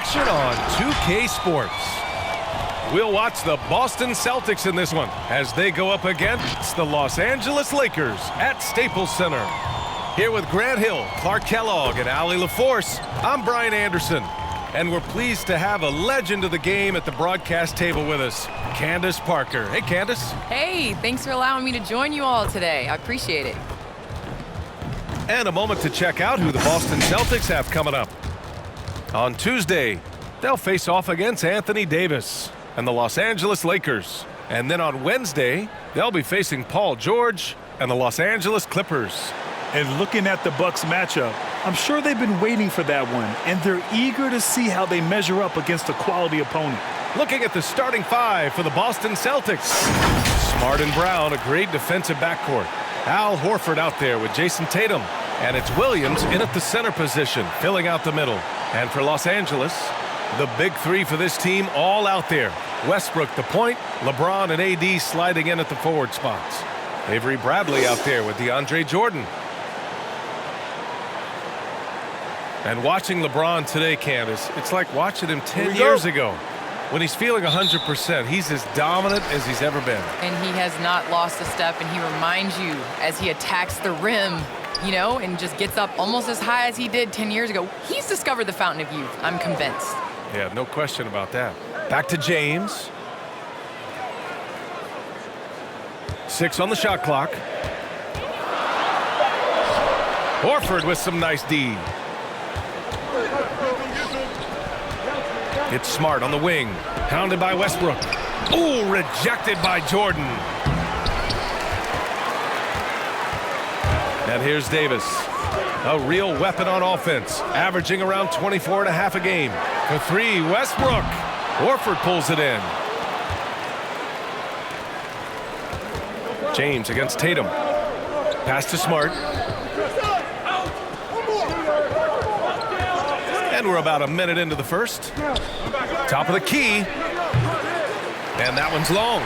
Action on 2K Sports. We'll watch the Boston Celtics in this one as they go up against the Los Angeles Lakers at Staples Center. Here with Grant Hill, Clark Kellogg, and Allie LaForce, I'm Brian Anderson. And we're pleased to have a legend of the game at the broadcast table with us, Candace Parker. Hey, Candace. Hey, thanks for allowing me to join you all today. I appreciate it. And a moment to check out who the Boston Celtics have coming up. On Tuesday, they'll face off against Anthony Davis and the Los Angeles Lakers. And then on Wednesday, they'll be facing Paul George and the Los Angeles Clippers. And looking at the Bucks matchup, I'm sure they've been waiting for that one, and they're eager to see how they measure up against a quality opponent. Looking at the starting five for the Boston Celtics. Smart and Brown, a great defensive backcourt. Al Horford out there with Jason Tatum. And it's Williams in at the center position, filling out the middle. And for Los Angeles, the big three for this team all out there. Westbrook the point, LeBron and AD sliding in at the forward spots. Avery Bradley out there with DeAndre Jordan. And watching LeBron today, Candace, it's like watching him 10 years ago. When he's feeling 100%, he's as dominant as he's ever been. And he has not lost a step, and he reminds you as he attacks the rim, you know, and just gets up almost as high as he did 10 years ago. He's discovered the fountain of youth. I'm convinced. Yeah, no question about that. Back to James. 6 on the shot clock. Horford with some nice D. It's Smart on the wing. Hounded by Westbrook. Ooh, rejected by Jordan. And here's Davis. A real weapon on offense. Averaging around 24 and a half a game. For three, Westbrook. Horford pulls it in. James against Tatum. Pass to Smart. And we're about a minute into the first. Top of the key. And that one's long.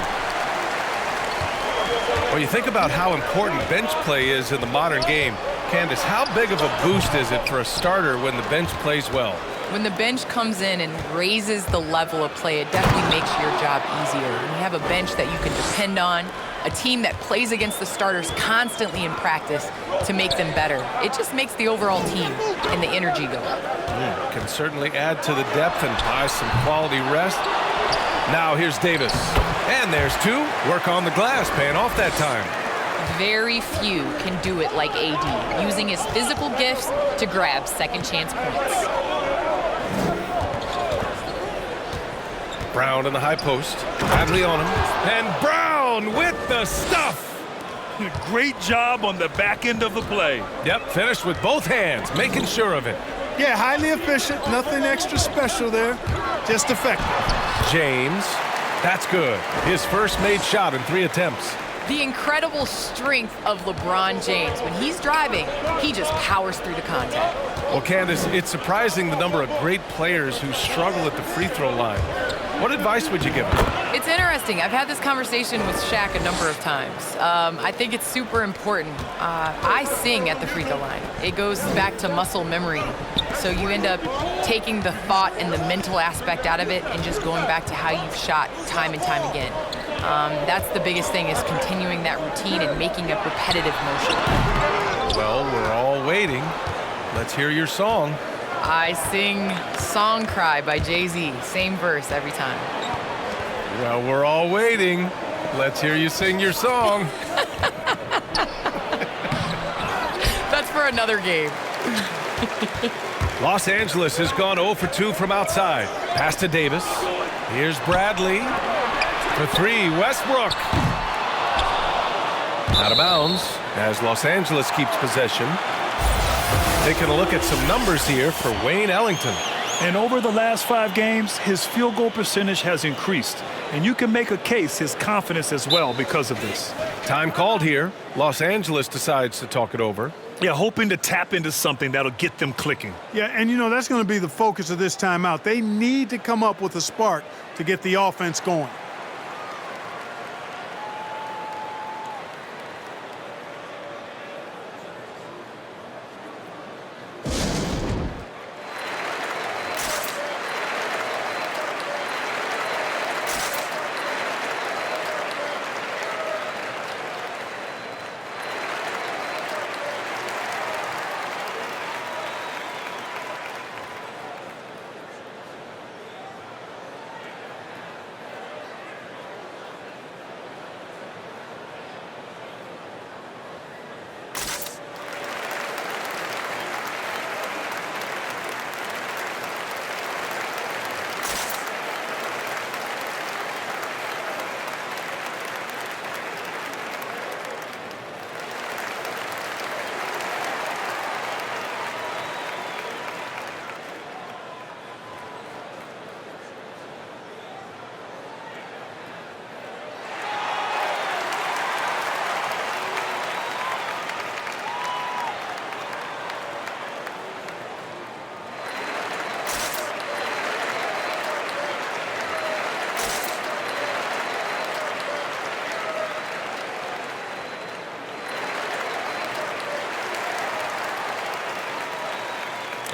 When you think about how important bench play is in the modern game, Candace, how big of a boost is it for a starter when the bench plays well? When the bench comes in and raises the level of play, it definitely makes your job easier. When you have a bench that you can depend on, a team that plays against the starters constantly in practice to make them better. It just makes the overall team and the energy go up. Can certainly add to the depth and buy some quality rest. Now here's Davis. And there's two. Work on the glass, paying off that time. Very few can do it like AD, using his physical gifts to grab second chance points. Brown in the high post. Bradley on him. And Brown with the stuff. Great job on the back end of the play. Yep, finished with both hands, making sure of it. Yeah, highly efficient. Nothing extra special there. Just effective. James. That's good. His first made shot in 3 attempts. The incredible strength of LeBron James. When he's driving, he just powers through the contact. Well, Candace, it's surprising the number of great players who struggle at the free throw line. What advice would you give them? It's interesting. I've had this conversation with Shaq a number of times. I think it's super important. I sing at the free throw line. It goes back to muscle memory. So you end up taking the thought and the mental aspect out of it and just going back to how you've shot time and time again. That's the biggest thing, is continuing that routine and making a repetitive motion. Well, we're all waiting. Let's hear your song. I sing Song Cry by Jay-Z. Same verse every time. Well, we're all waiting. Let's hear you sing your song. That's for another game. Los Angeles has gone 0 for 2 from outside. Pass to Davis. Here's Bradley. For three, Westbrook. Out of bounds as Los Angeles keeps possession. Taking a look at some numbers here for Wayne Ellington. And over the last 5 games, his field goal percentage has increased. And you can make a case his confidence as well because of this. Time called here. Los Angeles decides to talk it over. Yeah, hoping to tap into something that'll get them clicking. Yeah, and you know, that's going to be the focus of this timeout. They need to come up with a spark to get the offense going.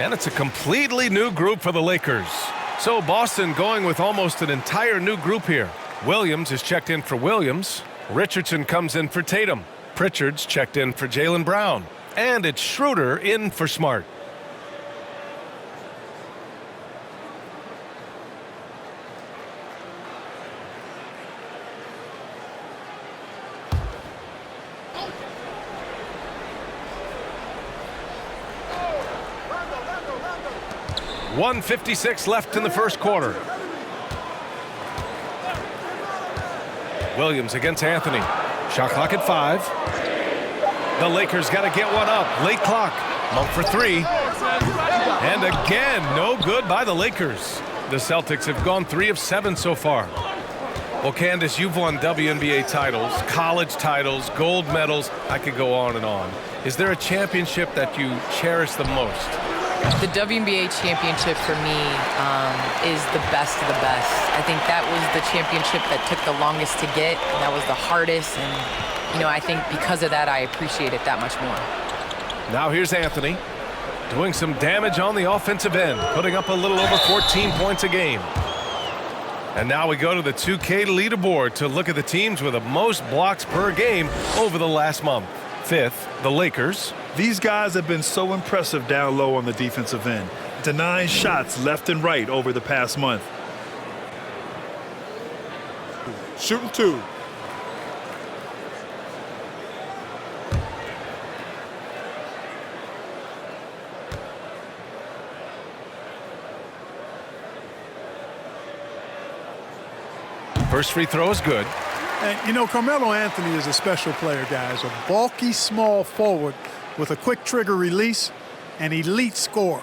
And it's a completely new group for the Lakers. So Boston going with almost an entire new group here. Williams is checked in for Williams. Richardson comes in for Tatum. Pritchard's checked in for Jaylen Brown. And it's Schroeder in for Smart. .156 left in the first quarter. Williams against Anthony. Shot clock at 5. The Lakers got to get one up. Late clock. Monk for 3. And again, no good by the Lakers. The Celtics have gone 3 of 7 so far. Well, Candace, you've won WNBA titles, college titles, gold medals. I could go on and on. Is there a championship that you cherish the most? The WNBA championship for me is the best of the best. I think that was the championship that took the longest to get. And that was the hardest. And, you know, I think because of that, I appreciate it that much more. Now here's Anthony doing some damage on the offensive end, putting up a little over 14 points a game. And now we go to the 2K leaderboard to look at the teams with the most blocks per game over the last month. 5th, the Lakers. These guys have been so impressive down low on the defensive end, denying shots left and right over the past month. Shooting 2. First free throw is good. And, you know, Carmelo Anthony is a special player, guys. A bulky, small forward with a quick trigger release, an elite scorer.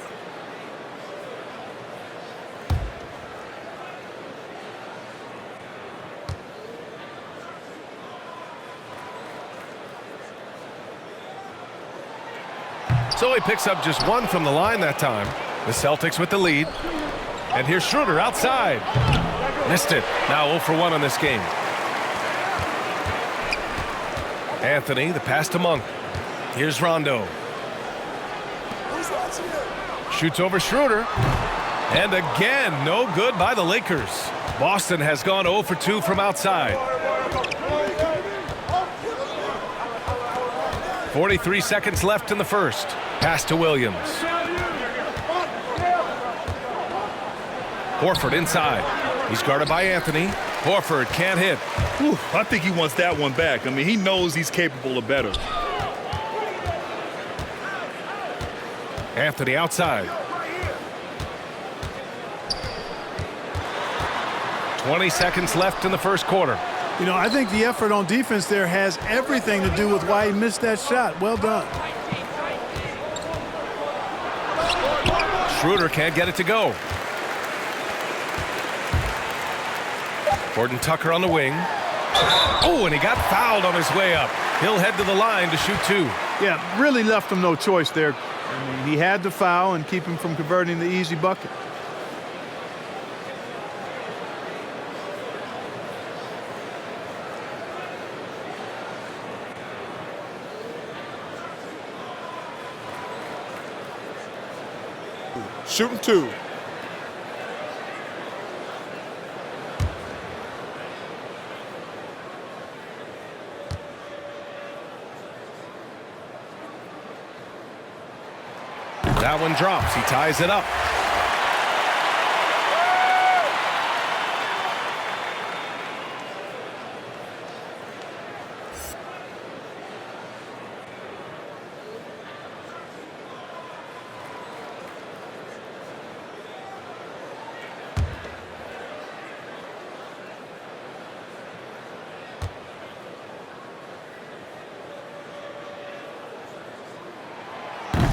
So he picks up just 1 from the line that time. The Celtics with the lead. And here's Schroeder outside. Missed it. Now 0 for 1 on this game. Anthony, the pass to Monk. Here's Rondo. Shoots over Schroeder. And again, no good by the Lakers. Boston has gone 0 for 2 from outside. 43 seconds left in the first. Pass to Williams. Horford inside. He's guarded by Anthony. Horford can't hit. Whew, I think he wants that one back. I mean, he knows he's capable of better. Anthony outside. 20 seconds left in the first quarter. You know, I think the effort on defense there has everything to do with why he missed that shot. Well done. Schroeder can't get it to go. Gordon Tucker on the wing. Oh, and he got fouled on his way up. He'll head to the line to shoot 2. Yeah, really left him no choice there. I mean, he had to foul and keep him from converting the easy bucket. Shooting 2. That one drops. He ties it up.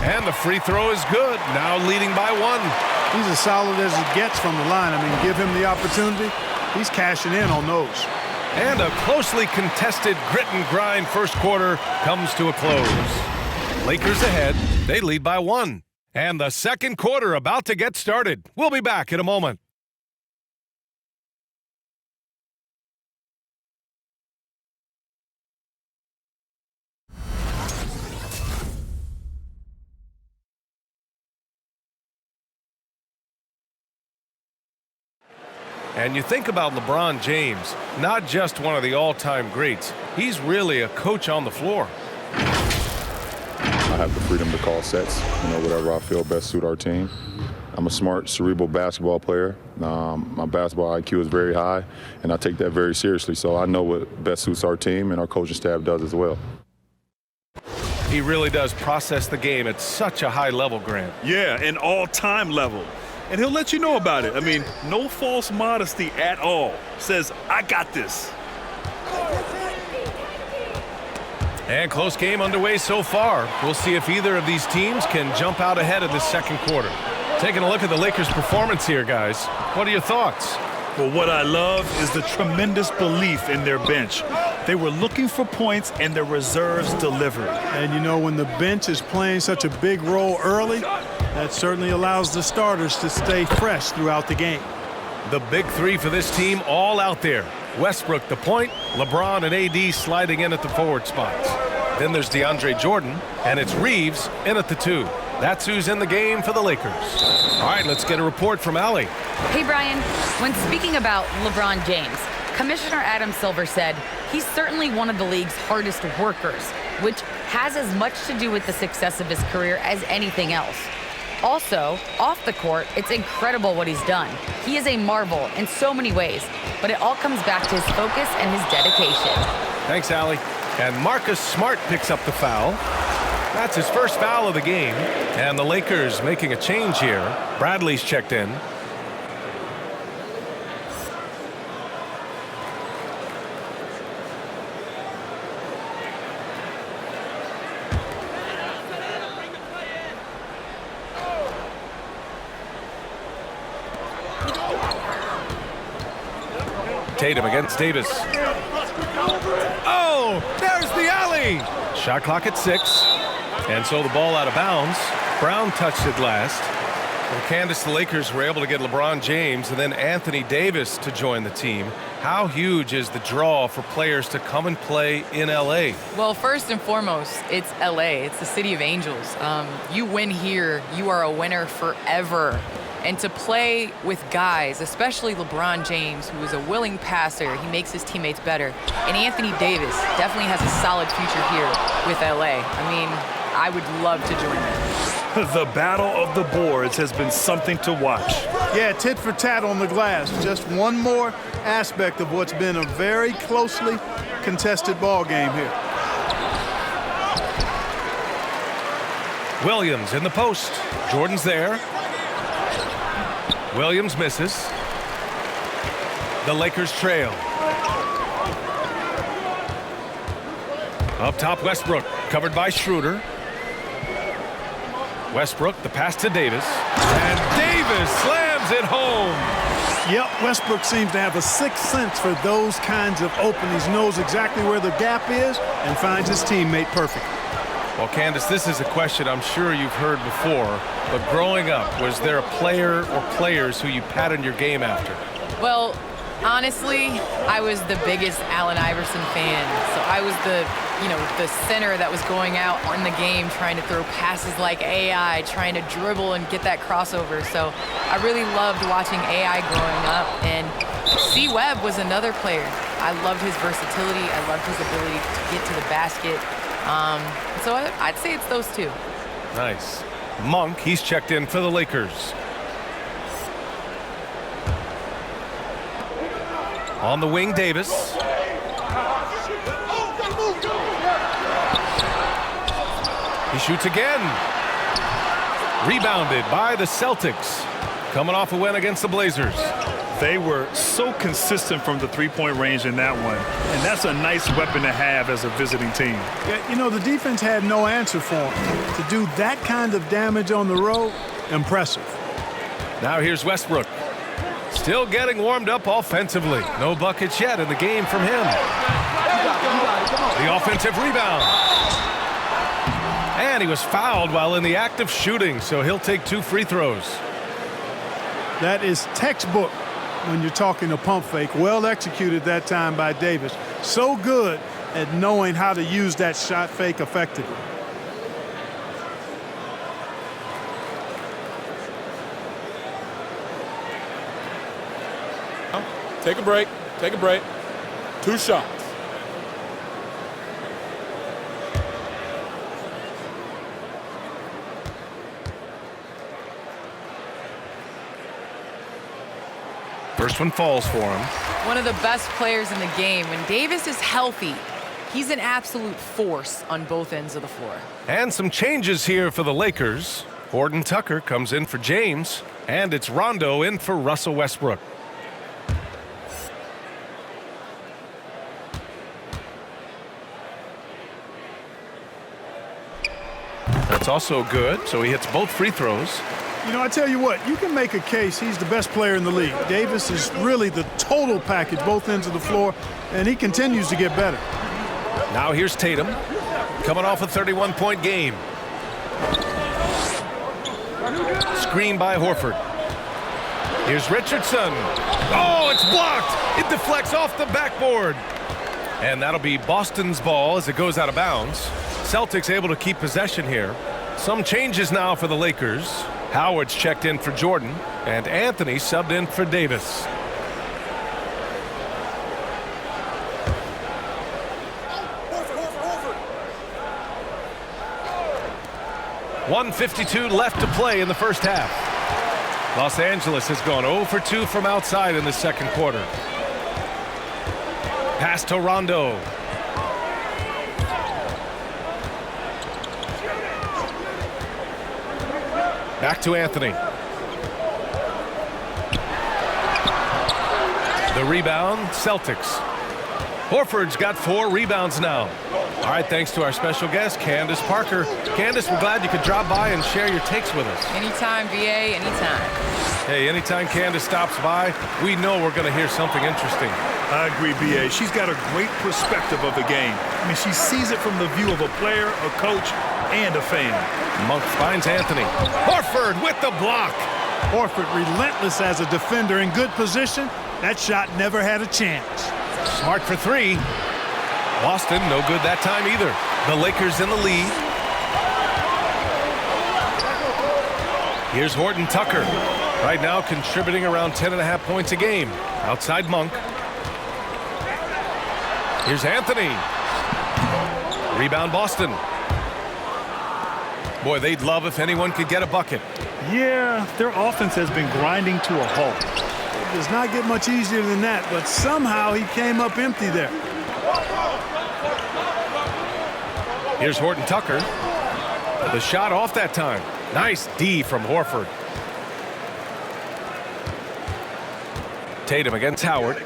And the free throw is good. Now leading by 1. He's as solid as he gets from the line. I mean, give him the opportunity. He's cashing in on those. And a closely contested grit and grind first quarter comes to a close. Lakers ahead. They lead by 1. And the second quarter about to get started. We'll be back in a moment. And you think about LeBron James, not just one of the all-time greats. He's really a coach on the floor. I have the freedom to call sets, whatever I feel best suit our team. I'm a smart, cerebral basketball player. My basketball IQ is very high, and I take that very seriously. So I know what best suits our team, and our coaching staff does as well. He really does process the game at such a high level, Grant. Yeah, an all-time level. And he'll let you know about it. I mean, no false modesty at all. Says, I got this. And close game underway so far. We'll see if either of these teams can jump out ahead of this second quarter. Taking a look at the Lakers' performance here, guys. What are your thoughts? Well, what I love is the tremendous belief in their bench. They were looking for points, and their reserves delivered. And when the bench is playing such a big role early, that certainly allows the starters to stay fresh throughout the game. The big three for this team all out there. Westbrook the point, LeBron and AD sliding in at the forward spots. Then there's DeAndre Jordan, and it's Reeves in at the 2. That's who's in the game for the Lakers. All right, let's get a report from Allie. Hey, Brian. When speaking about LeBron James, Commissioner Adam Silver said he's certainly one of the league's hardest workers, which has as much to do with the success of his career as anything else. Also, off the court, it's incredible what he's done. He is a marvel in so many ways, but it all comes back to his focus and his dedication. Thanks, Allie. And Marcus Smart picks up the foul. That's his first foul of the game. And the Lakers making a change here. Bradley's checked in. Tatum against Davis. Oh, there's the alley. Shot clock at 6. And so the ball out of bounds. Brown touched it last. Well, Candace, the Lakers were able to get LeBron James and then Anthony Davis to join the team. How huge is the draw for players to come and play in L.A.? Well, first and foremost, it's L.A. It's the city of angels. You win here, you are a winner forever. And to play with guys, especially LeBron James, who is a willing passer, he makes his teammates better. And Anthony Davis definitely has a solid future here with LA. I mean, I would love to join them. The battle of the boards has been something to watch. Yeah, tit for tat on the glass. Just one more aspect of what's been a very closely contested ball game here. Williams in the post. Jordan's there. Williams misses. The Lakers trail. Up top, Westbrook, covered by Schroeder. Westbrook, the pass to Davis. And Davis slams it home. Yep, Westbrook seems to have a sixth sense for those kinds of openings. Knows exactly where the gap is and finds his teammate perfect. Well, Candace, this is a question I'm sure you've heard before, but growing up, was there a player or players who you patterned your game after? Well, honestly, I was the biggest Allen Iverson fan. So I was the center that was going out in the game trying to throw passes like AI, trying to dribble and get that crossover. So I really loved watching AI growing up. And C. Webb was another player. I loved his versatility. I loved his ability to get to the basket. So I'd say it's those two. Nice. Monk, he's checked in for the Lakers. On the wing, Davis. He shoots again. Rebounded by the Celtics. Coming off a win against the Blazers. They were so consistent from the three-point range in that one, and that's a nice weapon to have as a visiting team. Yeah, the defense had no answer for him. To do that kind of damage on the road, impressive. Now here's Westbrook. Still getting warmed up offensively. No buckets yet in the game from him. The offensive rebound. And he was fouled while in the act of shooting, so he'll take 2 free throws. That is textbook when you're talking a pump fake. Well executed that time by Davis. So good at knowing how to use that shot fake effectively. Take a break. Take a break. 2 shots. First one falls for him. One of the best players in the game. When Davis is healthy, he's an absolute force on both ends of the floor. And some changes here for the Lakers. Horton Tucker comes in for James, and it's Rondo in for Russell Westbrook. That's also good, so he hits both free throws. You know, I tell you what, you can make a case he's the best player in the league. Davis is really the total package, both ends of the floor, and he continues to get better. Now here's Tatum, coming off a 31-point game. Screen by Horford. Here's Richardson. Oh, it's blocked. It deflects off the backboard. And that'll be Boston's ball as it goes out of bounds. Celtics able to keep possession here. Some changes now for the Lakers. Howard's checked in for Jordan, and Anthony subbed in for Davis. .152 left to play in the first half. Los Angeles has gone 0 for 2 from outside in the second quarter. Pass to Rondo. Back to Anthony. The rebound, Celtics. Horford's got 4 rebounds now. All right, thanks to our special guest, Candace Parker. Candace, we're glad you could drop by and share your takes with us. Anytime, VA, anytime. Hey, anytime Candace stops by, we know we're going to hear something interesting. I agree, B.A. She's got a great perspective of the game. I mean, she sees it from the view of a player, a coach, and a fan. Monk finds Anthony. Horford with the block. Horford relentless as a defender in good position. That shot never had a chance. Smart for 3. Boston no good that time either. The Lakers in the lead. Here's Horton Tucker. Right now contributing around 10.5 points a game. Outside Monk. Here's Anthony. Rebound Boston. Boy, they'd love if anyone could get a bucket. Yeah, their offense has been grinding to a halt. It does not get much easier than that, but somehow he came up empty there. Here's Horton Tucker. The shot off that time. Nice D from Horford. Tatum against Howard.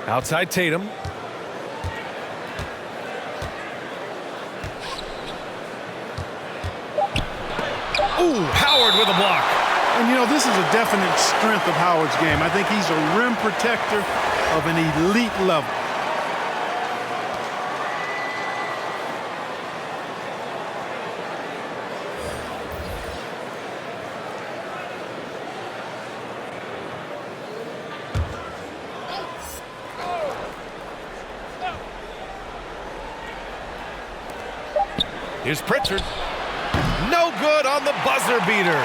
Outside Tatum. Ooh, Howard with a block. And, you know, this is a definite strength of Howard's game. I think he's a rim protector of an elite level. Here's Pritchard. No good on the buzzer beater.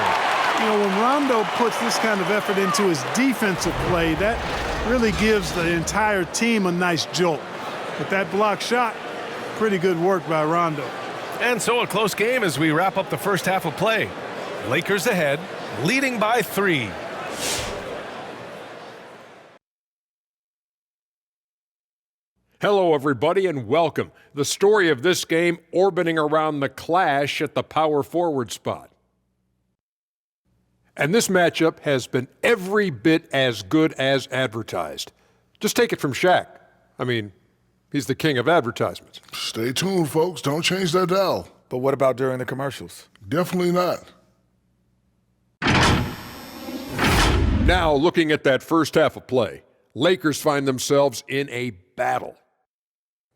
You know, when Rondo puts this kind of effort into his defensive play, that really gives the entire team a nice jolt. But that block shot, pretty good work by Rondo. And so a close game as we wrap up the first half of play. Lakers ahead, leading by 3. Hello, everybody, and welcome. The story of this game orbiting around the clash at the power forward spot. And this matchup has been every bit as good as advertised. Just take it from Shaq. I mean, he's the king of advertisements. Stay tuned, folks. Don't change that dial. But what about during the commercials? Definitely not. Now, looking at that first half of play, Lakers find themselves in a battle.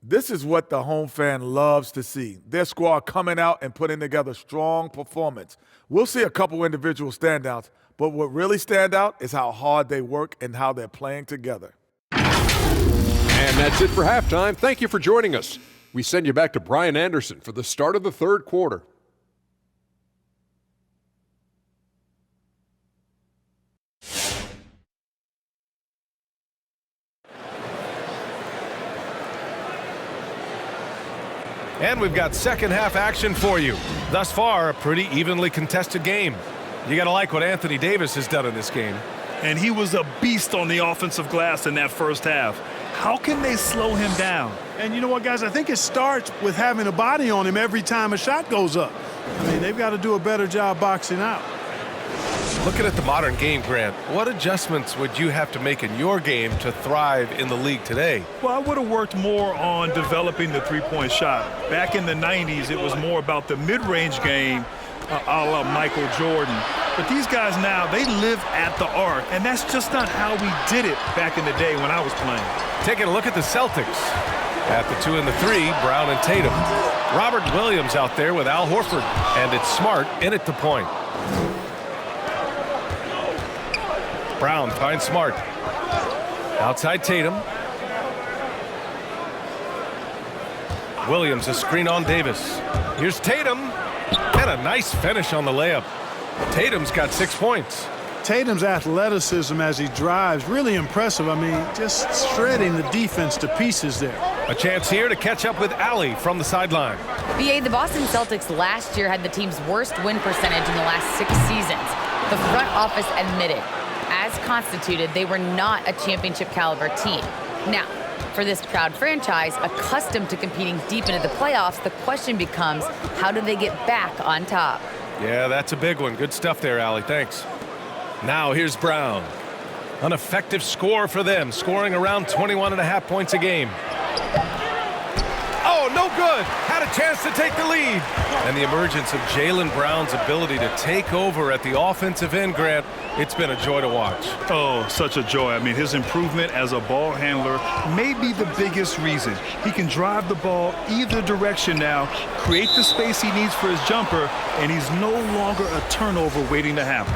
This is what the home fan loves to see. Their squad coming out and putting together strong performance. We'll see a couple individual standouts, but what really stand out is how hard they work and how they're playing together. And that's it for halftime. Thank you for joining us. We send you back to Brian Anderson for the start of the third quarter. And we've got second half action for you. Thus far, a pretty evenly contested game. You got to like what Anthony Davis has done in this game. And he was a beast on the offensive glass in that first half. How can they slow him down? And you know what, guys? I think it starts with having a body on him every time a shot goes up. I mean, they've got to do a better job boxing out. Looking at the modern game, Grant, what adjustments would you have to make in your game to thrive in the league today? Well, I would have worked more on developing the three-point shot. Back in the 90s, it was more about the mid-range game, a la Michael Jordan. But these guys now, they live at the arc, and that's just not how we did it back in the day when I was playing. Taking a look at the Celtics. At the 2 and the 3, Brown and Tatum. Robert Williams out there with Al Horford, and it's Smart in at the point. Brown finds Smart. Outside Tatum. Williams a screen on Davis. Here's Tatum. And a nice finish on the layup. Tatum's got 6 points. Tatum's athleticism as he drives, really impressive. I mean, just shredding the defense to pieces there. A chance here to catch up with Allie from the sideline. BA, the Boston Celtics last year had the team's worst win percentage in the last 6 seasons. The front office admitted, as constituted, they were not a championship caliber team. Now, for this proud franchise, accustomed to competing deep into the playoffs, the question becomes, how do they get back on top? Yeah, that's a big one. Good stuff there, Allie. Thanks. Now here's Brown. An effective score for them, scoring around 21.5 points a game. Oh, no good. Had a chance to take the lead. And the emergence of Jaylen Brown's ability to take over at the offensive end, Grant, it's been a joy to watch. Oh, such a joy. I mean, his improvement as a ball handler may be the biggest reason. He can drive the ball either direction now, create the space he needs for his jumper, and he's no longer a turnover waiting to happen.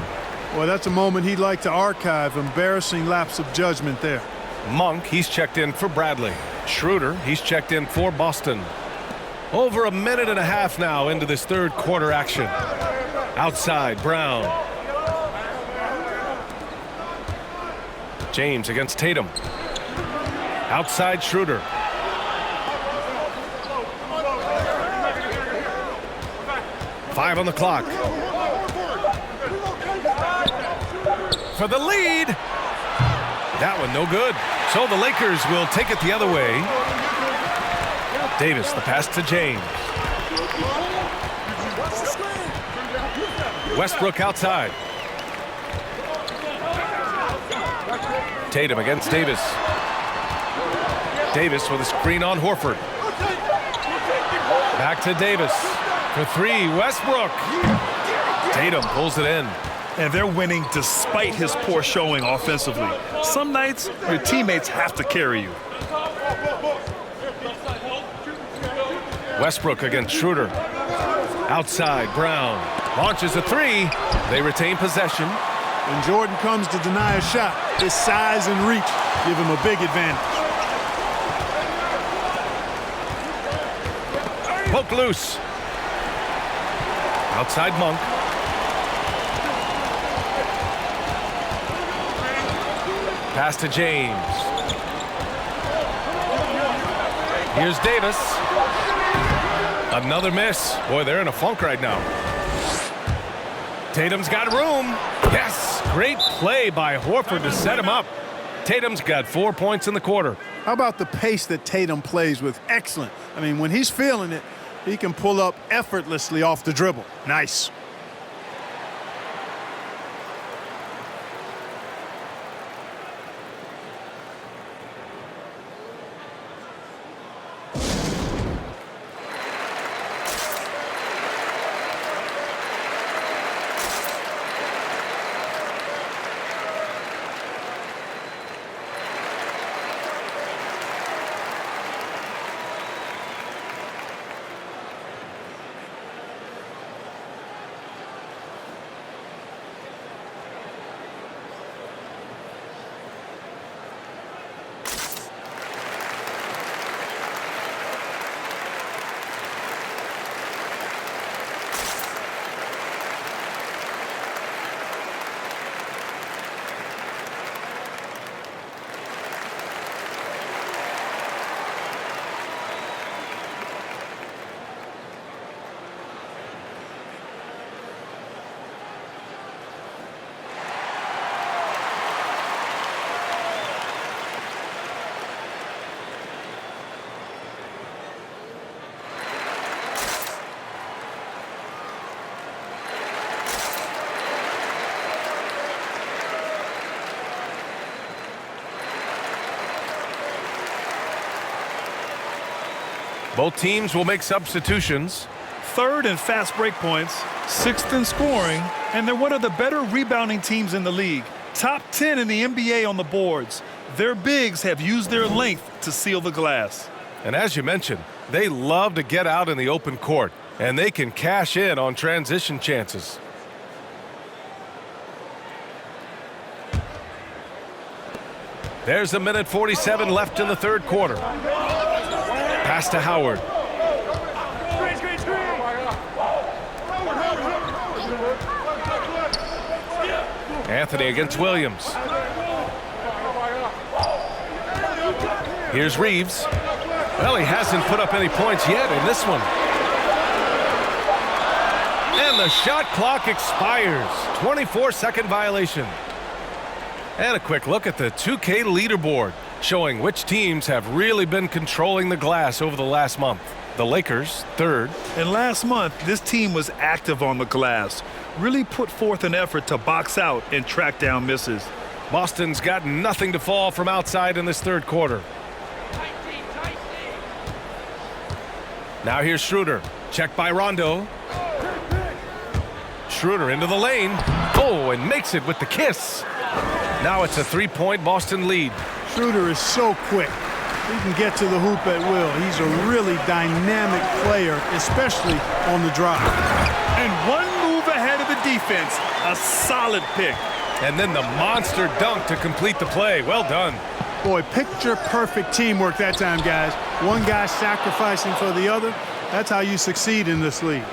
Well, that's a moment he'd like to archive. Embarrassing lapse of judgment there. Monk, he's checked in for Bradley. Schroeder, he's checked in for Boston. Over a minute and a half now into this third quarter action. Outside, Brown. James against Tatum. Outside, Schroeder. Five on the clock. For the lead. That one no good. So the Lakers will take it the other way. Davis, the pass to James. Westbrook outside. Tatum against Davis. Davis with a screen on Horford. Back to Davis. For three, Westbrook. Tatum pulls it in. And they're winning despite his poor showing offensively. Some nights, your teammates have to carry you. Westbrook against Schroeder. Outside, Brown. Launches a three. They retain possession. When Jordan comes to deny a shot, his size and reach give him a big advantage. Poke loose. Outside Monk. Pass to James. Here's Davis. Another miss. Boy, they're in a funk right now. Tatum's got room. Yes, great play by Horford to set him up. Tatum's got 4 points in the quarter. How about the pace that Tatum plays with? Excellent. I mean, when he's feeling it, he can pull up effortlessly off the dribble. Nice. Both teams will make substitutions. Third in fast break points, sixth in scoring, and they're one of the better rebounding teams in the league. Top 10 in the NBA on the boards. Their bigs have used their length to seal the glass. And as you mentioned, they love to get out in the open court, and they can cash in on transition chances. There's 1:47 left in the third quarter. Pass to Howard. Anthony against Williams. Here's Reeves. Well, he hasn't put up any points yet in this one. And the shot clock expires. 24-second violation. And a quick look at the 2K leaderboard, showing which teams have really been controlling the glass over the last month. The Lakers, third. And last month, this team was active on the glass, really put forth an effort to box out and track down misses. Boston's got nothing to fall from outside in this third quarter. Now here's Schroeder. Checked by Rondo. Schroeder into the lane. Oh, and makes it with the kiss. Now it's a three-point Boston lead. Schroeder is so quick. He can get to the hoop at will. He's a really dynamic player, especially on the drive. And one move ahead of the defense. A solid pick. And then the monster dunk to complete the play. Well done. Boy, picture-perfect teamwork that time, guys. One guy sacrificing for the other. That's how you succeed in this league.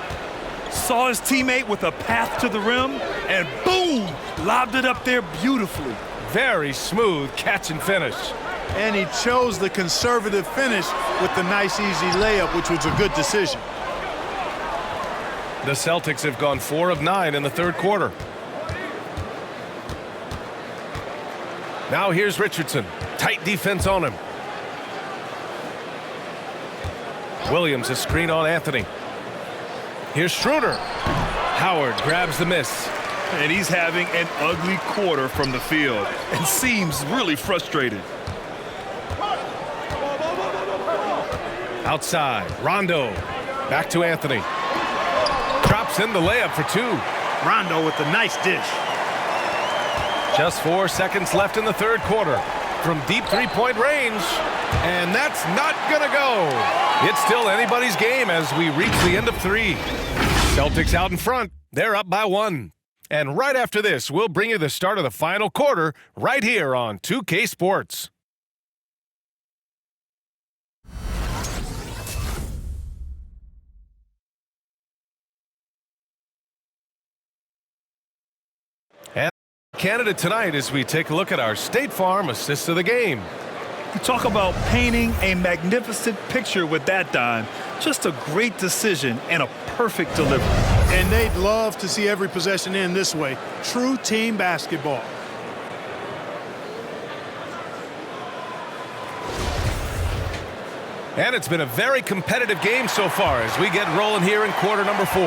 Saw his teammate with a path to the rim, and boom! Lobbed it up there beautifully. Very smooth catch and finish. And he chose the conservative finish with the nice, easy layup, which was a good decision. The Celtics have gone 4 of 9 in the third quarter. Now here's Richardson. Tight defense on him. Williams, a screen on Anthony. Here's Schroeder. Howard grabs the miss. And he's having an ugly quarter from the field and seems really frustrated. Outside, Rondo. Back to Anthony. Drops in the layup for 2. Rondo with the nice dish. Just 4 seconds left in the third quarter. From deep three-point range. And that's not gonna go. It's still anybody's game as we reach the end of 3. Celtics out in front. They're up by 1. And right after this, we'll bring you the start of the final quarter right here on 2K Sports. And Canada tonight as we take a look at our State Farm assist of the game. You talk about painting a magnificent picture with that dime. Just a great decision and a perfect delivery. And they'd love to see every possession end this way. True team basketball. And it's been a very competitive game so far as we get rolling here in quarter number 4.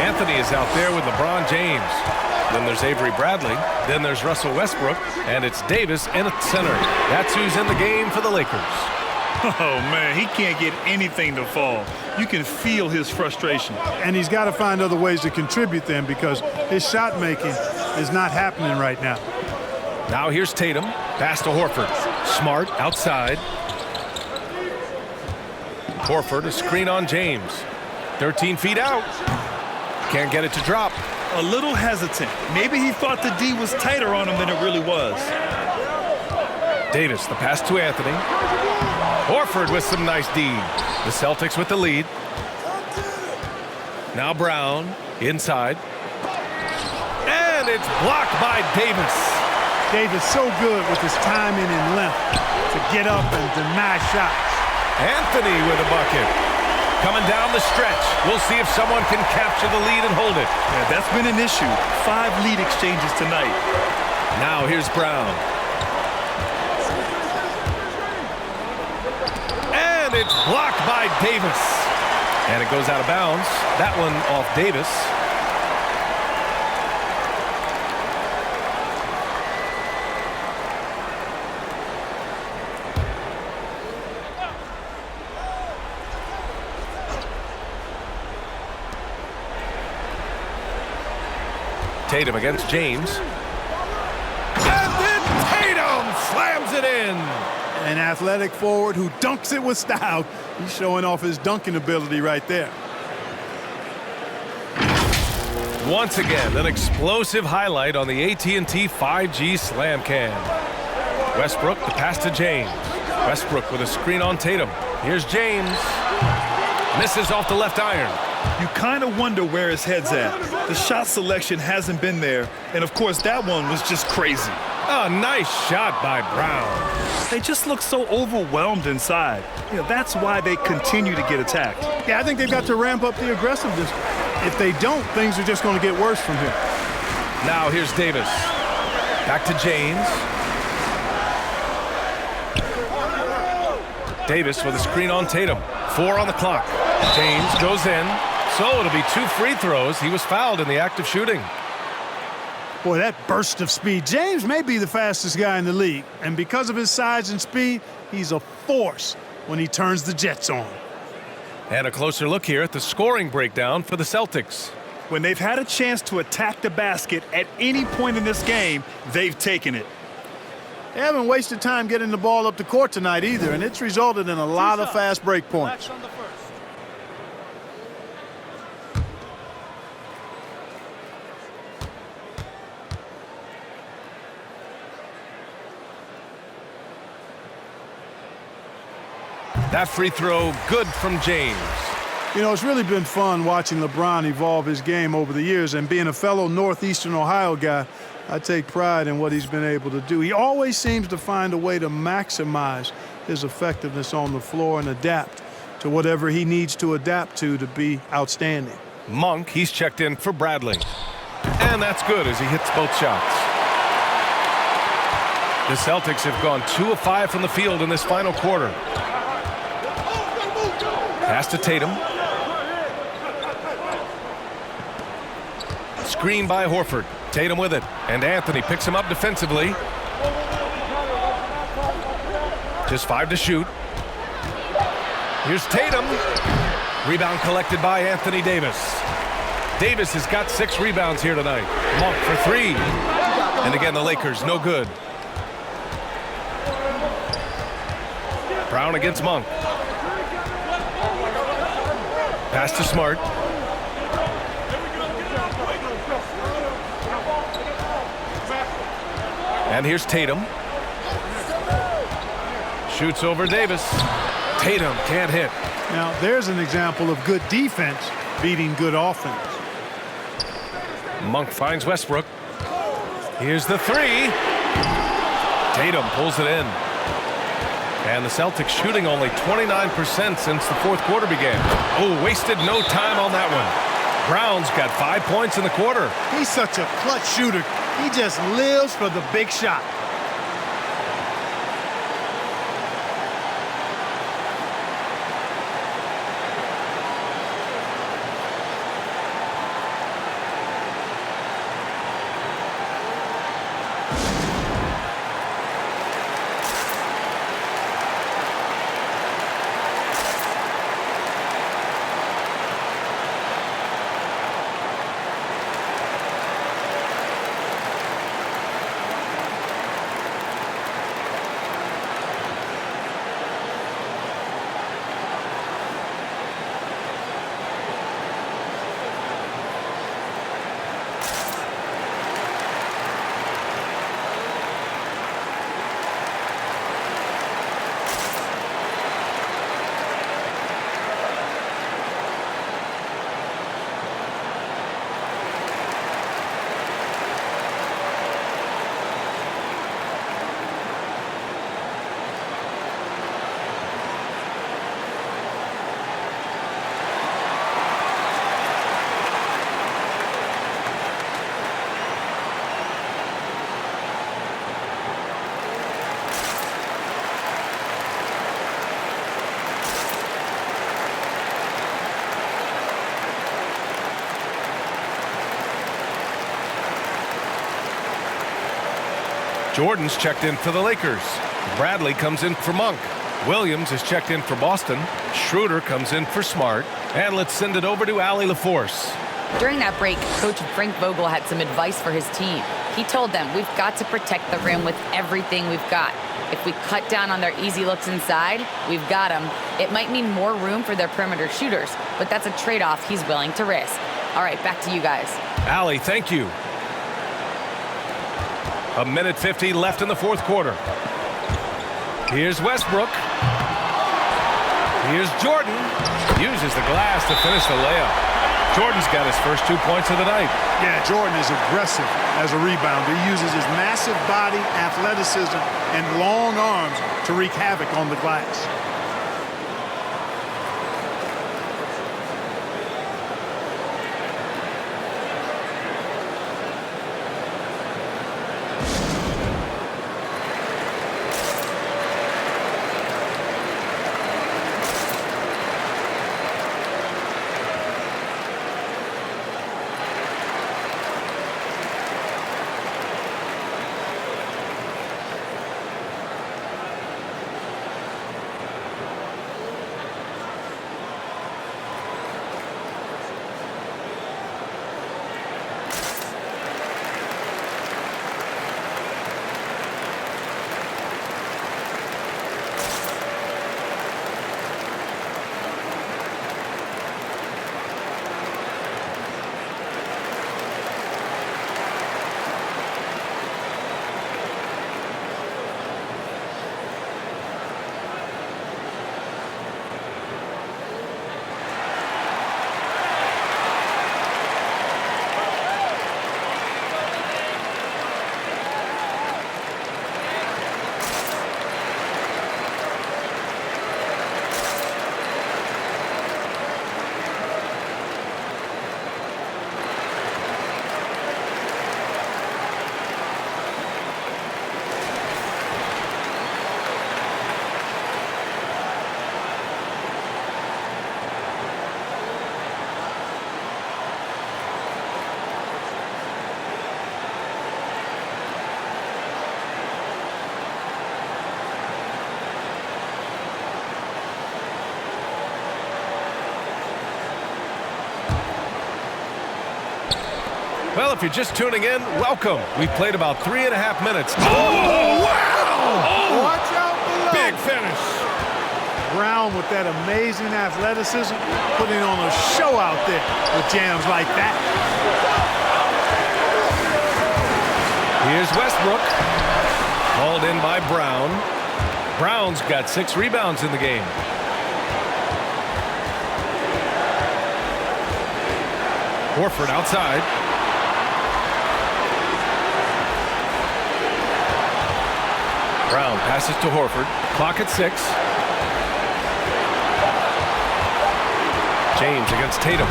Anthony is out there with LeBron James. Then there's Avery Bradley. Then there's Russell Westbrook. And it's Davis in at center. That's who's in the game for the Lakers. Oh, man, he can't get anything to fall. You can feel his frustration. And he's got to find other ways to contribute them because his shot making is not happening right now. Now here's Tatum. Pass to Horford. Smart outside. Horford, a screen on James. 13 feet out. Can't get it to drop. A little hesitant. Maybe he thought the D was tighter on him than it really was. Davis, the pass to Anthony. Horford with some nice D. The Celtics with the lead. Now Brown, inside. And it's blocked by Davis. Davis so good with his timing and length to get up and deny shots. Anthony with a bucket. Coming down the stretch. We'll see if someone can capture the lead and hold it. Yeah, that's been an issue. 5 lead exchanges tonight. Now here's Brown. And it's blocked by Davis. And it goes out of bounds. That one off Davis. Tatum against James. And then Tatum slams it in. An athletic forward who dunks it with style. He's showing off his dunking ability right there. Once again, an explosive highlight on the AT&T 5G Slam Cam. Westbrook, the pass to James. Westbrook with a screen on Tatum. Here's James. Misses off the left iron. You kind of wonder where his head's at. The shot selection hasn't been there, and of course that one was just crazy. A nice shot by Brown. They just look so overwhelmed inside. That's why they continue to get attacked. Yeah, I think they've got to ramp up the aggressiveness. If they don't, things are just going to get worse from here. Now here's Davis. Back to James. Davis with a screen on Tatum. 4 on the clock. James goes in. So it'll be 2 free throws. He was fouled in the act of shooting. Boy, that burst of speed. James may be the fastest guy in the league. And because of his size and speed, he's a force when he turns the Jets on. And a closer look here at the scoring breakdown for the Celtics. When they've had a chance to attack the basket at any point in this game, they've taken it. They haven't wasted time getting the ball up the court tonight either, and it's resulted in a lot of fast break points. That free throw good from James. You know, it's really been fun watching LeBron evolve his game over the years, and being a fellow Northeastern Ohio guy, I take pride in what he's been able to do. He always seems to find a way to maximize his effectiveness on the floor and adapt to whatever he needs to adapt to be outstanding. Monk, he's checked in for Bradley. And that's good as he hits both shots. The Celtics have gone 2 of 5 from the field in this final quarter. Pass to Tatum. Screen by Horford. Tatum with it. And Anthony picks him up defensively. Just 5 to shoot. Here's Tatum. Rebound collected by Anthony Davis. Davis has got 6 rebounds here tonight. Monk for 3. And again, the Lakers, no good. Brown against Monk. Pass to Smart. And here's Tatum. Shoots over Davis. Tatum can't hit. Now, there's an example of good defense beating good offense. Monk finds Westbrook. Here's the 3. Tatum pulls it in. And the Celtics shooting only 29% since the fourth quarter began. Oh, wasted no time on that one. Brown's got 5 points in the quarter. He's such a clutch shooter. He just lives for the big shot. Jordan's checked in for the Lakers. Bradley comes in for Monk. Williams is checked in for Boston. Schroeder comes in for Smart. And let's send it over to Allie LaForce. During that break, Coach Frank Vogel had some advice for his team. He told them, we've got to protect the rim with everything we've got. If we cut down on their easy looks inside, we've got them. It might mean more room for their perimeter shooters, but that's a trade-off he's willing to risk. All right, back to you guys. Allie, thank you. 1:50 left in the fourth quarter. Here's Westbrook. Here's Jordan. Uses the glass to finish the layup. Jordan's got his first 2 points of the night. Yeah, Jordan is aggressive as a rebounder. He uses his massive body, athleticism, and long arms to wreak havoc on the glass. Well, if you're just tuning in, welcome. We've played about 3.5 minutes. Oh, wow! Watch out below. Big finish. Brown with that amazing athleticism, putting on a show out there with jams like that. Here's Westbrook. Called in by Brown. Brown's got 6 rebounds in the game. Horford outside. Brown passes to Horford. Clock at 6. James against Tatum.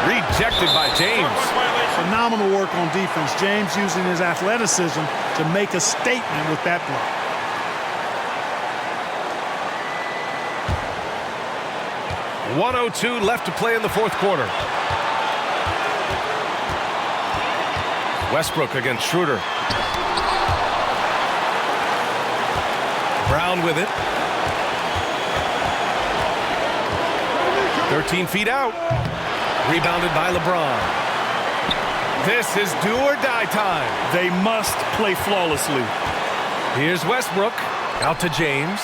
Rejected by James. Phenomenal work on defense. James using his athleticism to make a statement with that block. .102 left to play in the fourth quarter. Westbrook against Schroeder. Brown with it. 13 feet out. Rebounded by LeBron. This is do or die time. They must play flawlessly. Here's Westbrook. Out to James.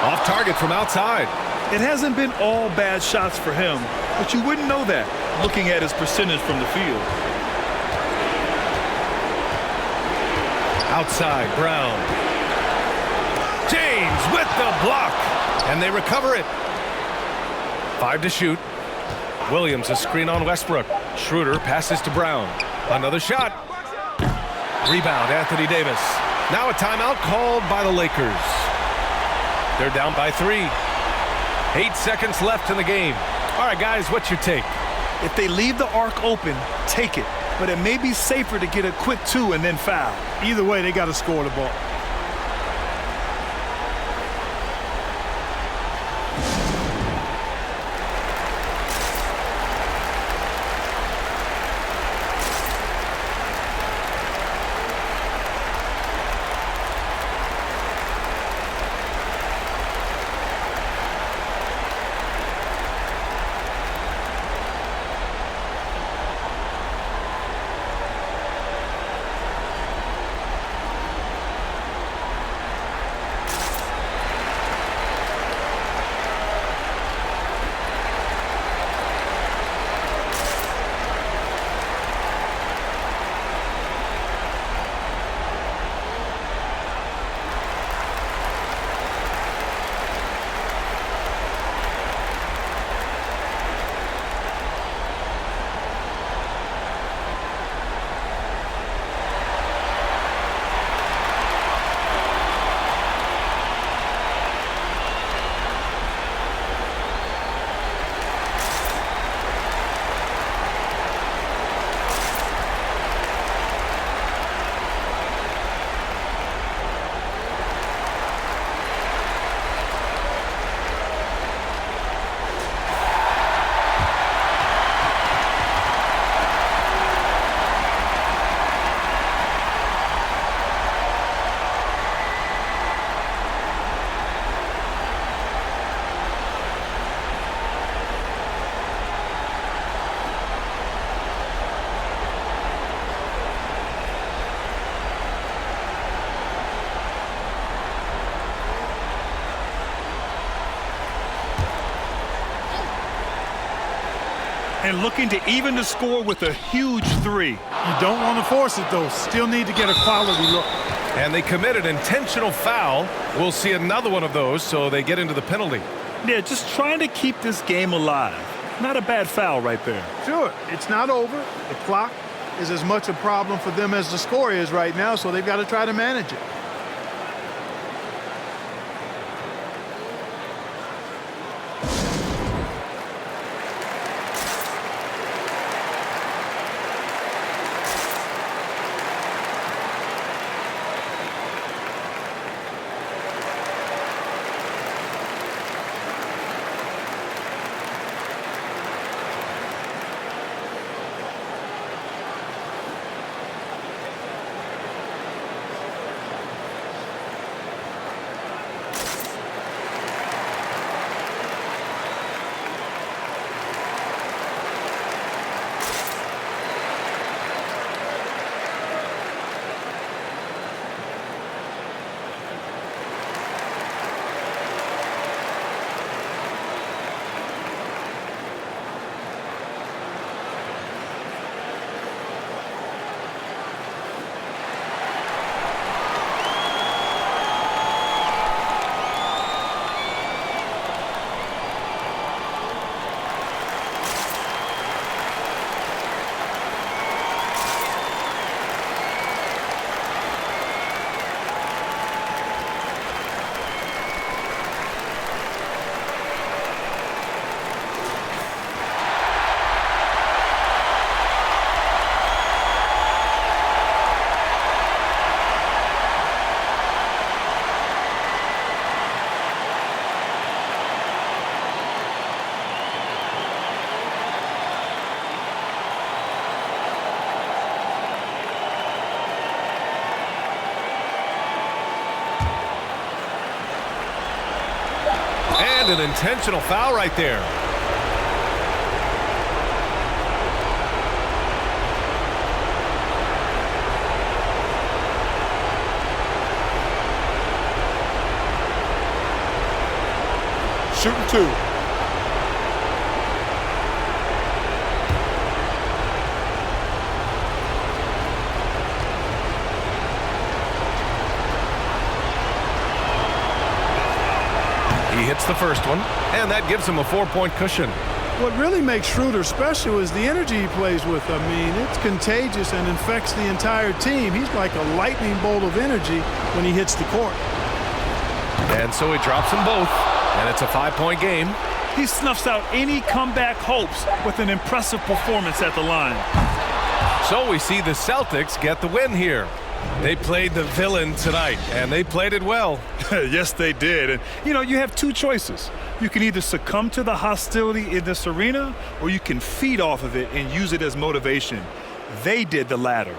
Off target from outside. It hasn't been all bad shots for him, but you wouldn't know that looking at his percentage from the field. Outside, Brown. James with the block. And they recover it. 5 to shoot. Williams a screen on Westbrook. Schroeder passes to Brown. Another shot. Rebound, Anthony Davis. Now a timeout called by the Lakers. They're down by 3. 8 seconds left in the game. All right, guys, what's your take? If they leave the arc open, take it. But it may be safer to get a quick 2 and then foul. Either way, they got to score the ball. and looking to even the score with a huge three. You don't want to force it, though. Still need to get a quality look. And they committed intentional foul. We'll see another one of those, so they get into the penalty. Yeah, just trying to keep this game alive. Not a bad foul right there. Sure, it's not over. The clock is as much a problem for them as the score is right now, so they've got to try to manage it. And an intentional foul right there. Shooting two. He hits the first one, and that gives him a 4-point cushion. What really makes Schroeder special is the energy he plays with. I mean, it's contagious and infects the entire team. He's like a lightning bolt of energy when he hits the court. And so he drops them both, and it's a 5-point game. He snuffs out any comeback hopes with an impressive performance at the line. So we see the Celtics get the win here. They played the villain tonight, and they played it well. Yes, they did. And, you know, you have two choices. You can either succumb to the hostility in this arena, or you can feed off of it and use it as motivation. They did the latter.